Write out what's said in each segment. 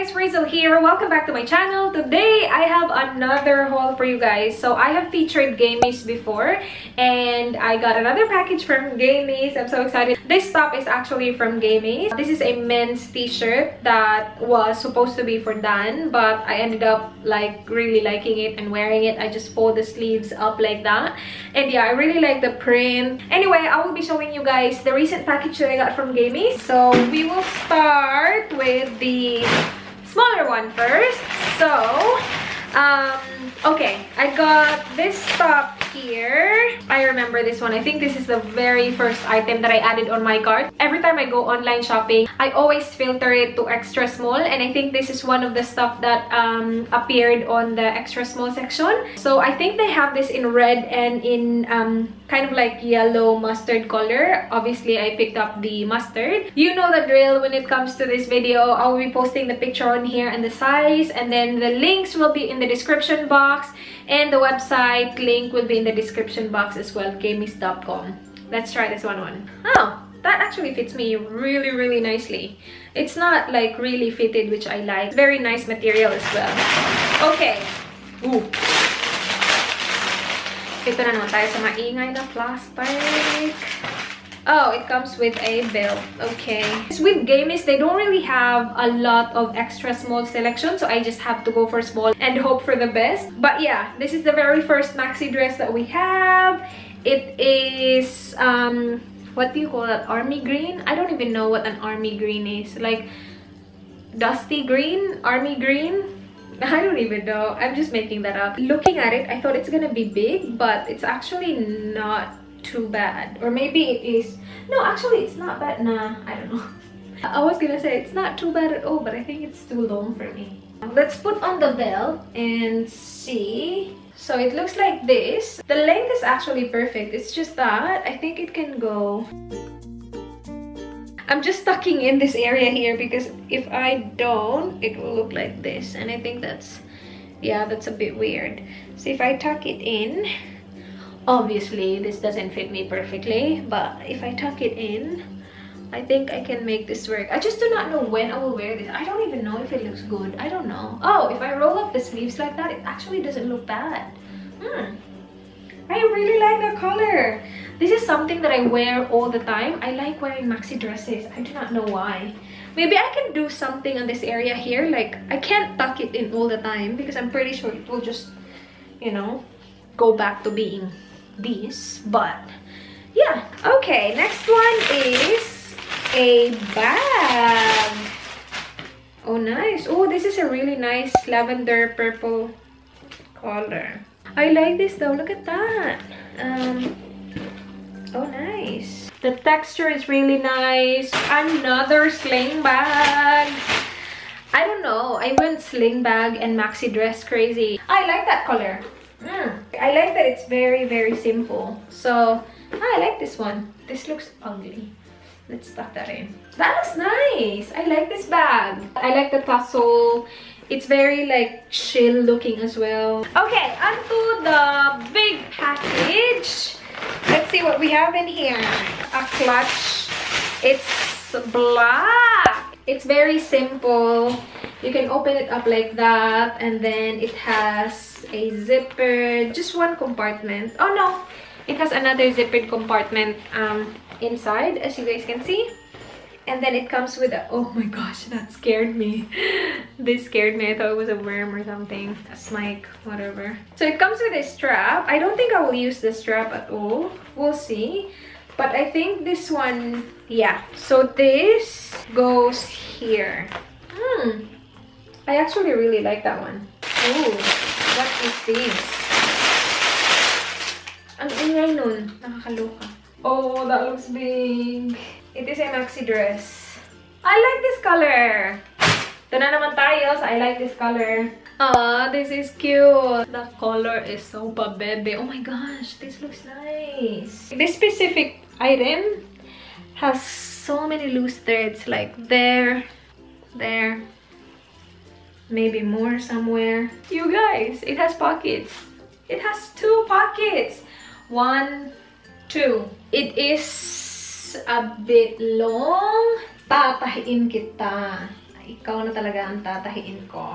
guys, Rachel here. Welcome back to my channel. Today I have another haul for you guys. So I have featured Gamies before and I got another package from Gamies. I'm so excited. This top is actually from Gamies. This is a men's t-shirt that was supposed to be for Dan, but I ended up like really liking it and wearing it. I just fold the sleeves up like that, and yeah, I really like the print. Anyway, I will be showing you guys the recent package that I got from Gamies. So we will start with the smaller one first. So okay, I got this top here. I remember this one. I think this is the very first item that I added on my cart. Every time I go online shopping, I always filter it to extra small, and I think this is one of the stuff that appeared on the extra small section. So I think they have this in red and in kind of like yellow mustard color. Obviously, I picked up the mustard. You know the drill when it comes to this video. I will be posting the picture on here and the size, and then the links will be in the description box, and the website link will be in the description box as well, gamies.com. Let's try this one on. Oh, that actually fits me really nicely. It's not like really fitted, which I like. Very nice material as well. Okay. Ooh. Ito na naman tayo sa maingay na plastic. Oh, it comes with a belt. Okay. With Gamies, they don't really have a lot of extra small selection, so I just have to go for small and hope for the best. But yeah, this is the very first maxi dress that we have. It is what do you call that? Army green? I don't even know what an army green is. Like dusty green? Army green? I don't even know. I'm just making that up. Looking at it, I thought it's gonna be big, but it's actually not too bad. Or maybe it is. No, actually it's not bad. Nah, I don't know. I was gonna say it's not too bad at all, but I think it's too long for me. Let's put on the belt and see. So it looks like this. The length is actually perfect. It's just that I think it can go. I'm just tucking in this area here because if I don't, it will look like this, and I think that's, yeah, that's a bit weird. So if I tuck it in, obviously this doesn't fit me perfectly, but if I tuck it in, I think I can make this work. I just do not know when I will wear this. I don't even know if it looks good. I don't know. Oh, if I roll up the sleeves like that, it actually doesn't look bad. I really like the color. This is something that I wear all the time. I like wearing maxi dresses. I do not know why. Maybe I can do something on this area here. Like, I can't tuck it in all the time because I'm pretty sure it will just, you know, go back to being this. But yeah, okay, next one is a bag. Oh, nice. Oh, this is a really nice lavender purple color. I like this though. Look at that. Oh, nice. The texture is really nice. Another sling bag. I don't know. I went sling bag and maxi dress crazy. I like that color. I like that it's very simple. So I like this one. This looks ugly. Let's tuck that in. That looks nice. I like this bag. I like the tassel. It's very like chill looking as well. Okay, onto the big package. Let's see what we have in here. A clutch. It's black. It's very simple. You can open it up like that, and then it has a zipper. Just one compartment. Oh no, it has another zippered compartment inside, as you guys can see. And then it comes with a, oh my gosh, that scared me. This scared me. I thought it was a worm or something. A snake, whatever. So it comes with a strap. I don't think I will use the strap at all. We'll see. But I think this one, yeah. So this goes here. I actually really like that one. Oh, what is this? Ang ingay nun. Nakakaloka. Oh, that looks big. It is a maxi dress. I like this color. Ito na naman tayo. So I like this color. Ah, this is cute. The color is so pa-bebe. Oh my gosh, this looks nice. This specific item has so many loose threads. Like there, maybe more somewhere. You guys, it has pockets. It has 2 pockets. 1, 2. It is a bit long. Papahiin kita. ikaw na talaga ang tatahiin ko.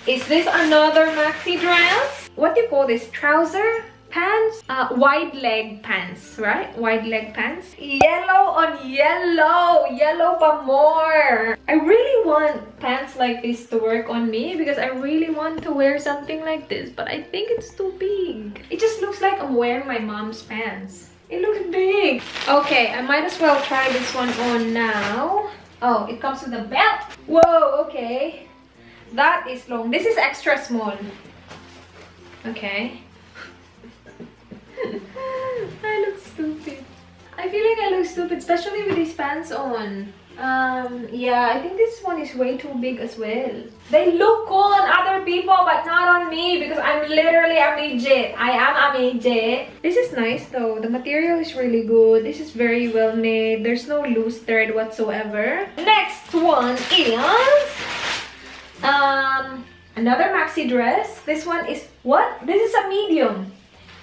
Is this another maxi dress? What do you call this? Trouser? Pants? Wide leg pants, right? Wide leg pants. Yellow on yellow! Yellow pa more! I really want pants like this to work on me because I really want to wear something like this, but I think it's too big. It just looks like I'm wearing my mom's pants. It looks big. Okay, I might as well try this one on now. Oh, it comes with a belt. Whoa, okay. That is long. This is extra small. Okay. I look stupid. I feel like I look stupid, especially with these pants on. Yeah, I think this one is way too big as well. They look cool on other people, but not on me because I'm literally a midget. I am a midget. This is nice though. The material is really good. This is very well made. There's no loose thread whatsoever. Next one is another maxi dress. This one is what? This is a medium.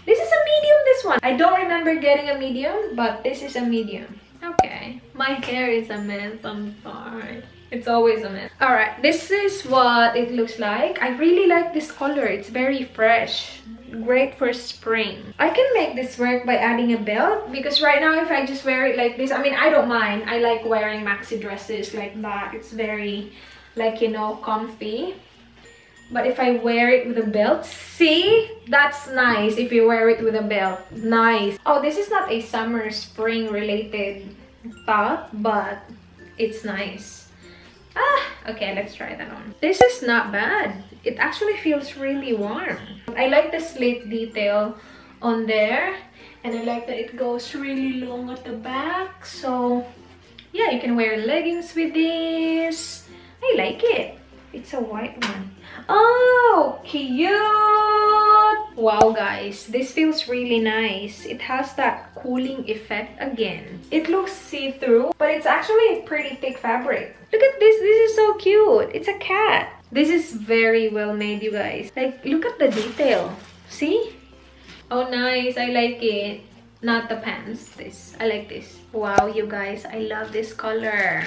This is a medium, this one. I don't remember getting a medium, but this is a medium. Okay. My hair is a mess. I'm sorry. It's always a mess. Alright, this is what it looks like. I really like this color. It's very fresh. Great for spring. I can make this work by adding a belt because right now if I just wear it like this, I mean, I don't mind. I like wearing maxi dresses like that. It's very, like, you know, comfy. But if I wear it with a belt, see? That's nice if you wear it with a belt. Nice. Oh, this is not a summer spring related top, but it's nice. Okay, let's try that on. This is not bad. It actually feels really warm. I like the slit detail on there. And I like that it goes really long at the back. So, yeah, you can wear leggings with this. I like it. It's a white one. Oh, cute! Wow, guys, this feels really nice. It has that cooling effect again. It looks see-through, but it's actually a pretty thick fabric. Look at this. This is so cute. It's a cat. This is very well made, you guys. Like, look at the detail. See? Oh, nice. I like it. Not the pants. This. I like this. Wow, you guys. I love this color.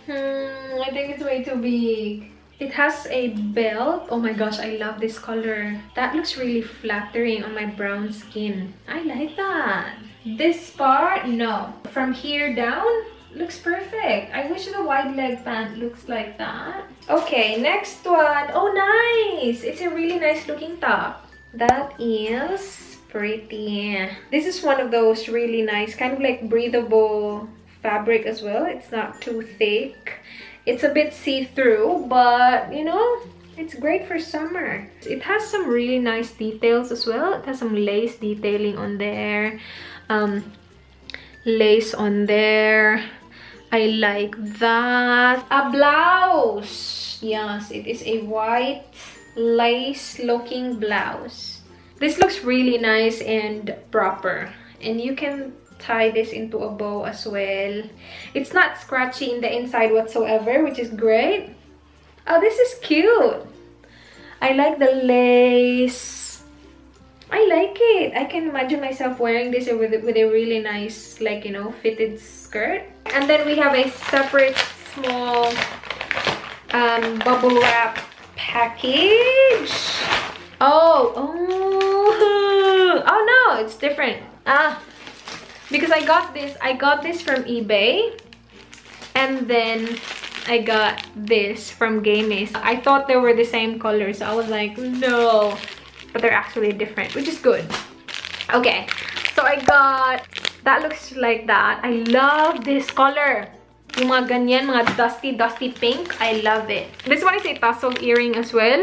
I think it's way too big. It has a belt. Oh my gosh, I love this color. That looks really flattering on my brown skin. I like that. This part, no. From here down, looks perfect. I wish the wide leg pant looks like that. Okay, next one. Oh, nice. It's a really nice looking top. That is pretty. This is one of those really nice, kind of like breathable fabric as well. It's not too thick. It's a bit see-through, but you know, it's great for summer. It has some really nice details as well. It has some lace detailing on there, lace on there. I like that. A blouse. Yes, it is a white lace looking blouse. This looks really nice and proper, and you can tie this into a bow as well. It's not scratchy in the inside whatsoever, which is great. Oh, this is cute. I like the lace. I like it. I can imagine myself wearing this with a really nice, like, you know, fitted skirt. And then we have a separate small bubble wrap package. Oh no, it's different. Because I got this from eBay, and then I got this from Gamies. I thought they were the same color, so I was like, no, but they're actually different, which is good. Okay, so I got, that looks like that. I love this color. Yung mga ganyan, mga dusty pink. I love it. This one is a tassel earring as well,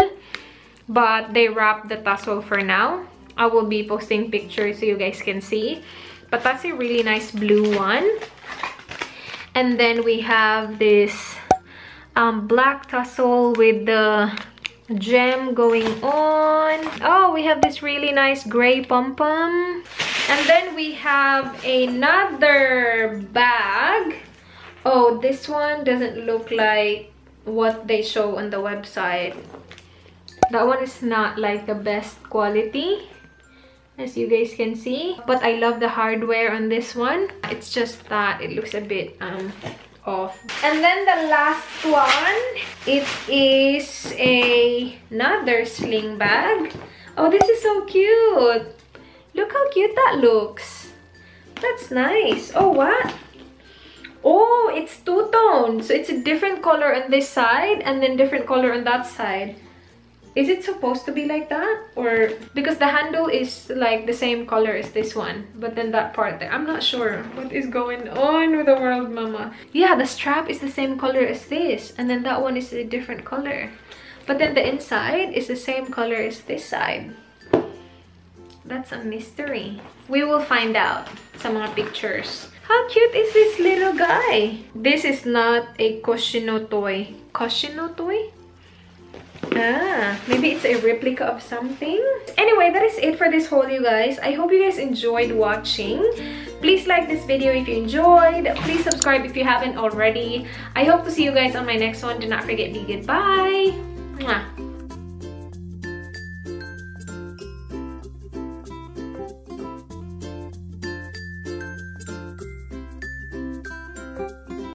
but they wrapped the tassel for now. I will be posting pictures so you guys can see. But that's a really nice blue one. And then we have this black tassel with the gem going on. Oh, we have this really nice gray pom-pom. And then we have another bag. Oh, this one doesn't look like what they show on the website. That one is not like the best quality, as you guys can see, but I love the hardware on this one. It's just that it looks a bit off. And then the last one, it is another sling bag. Oh, this is so cute. Look how cute that looks. That's nice. Oh, what? Oh, it's two-tone. So it's a different color on this side and then different color on that side. Is it supposed to be like that? Or because the handle is like the same color as this one, but then that part there, I'm not sure what is going on with the world, mama. Yeah, the strap is the same color as this, and then that one is a different color, but then the inside is the same color as this side. That's a mystery. We will find out some more pictures. How cute is this little guy? This is not a Koshino toy. Koshino toy? Ah, maybe it's a replica of something. Anyway, that is it for this haul, you guys. I hope you guys enjoyed watching. Please like this video if you enjoyed. Please subscribe if you haven't already. I hope to see you guys on my next one. Do not forget to goodbye. Mwah.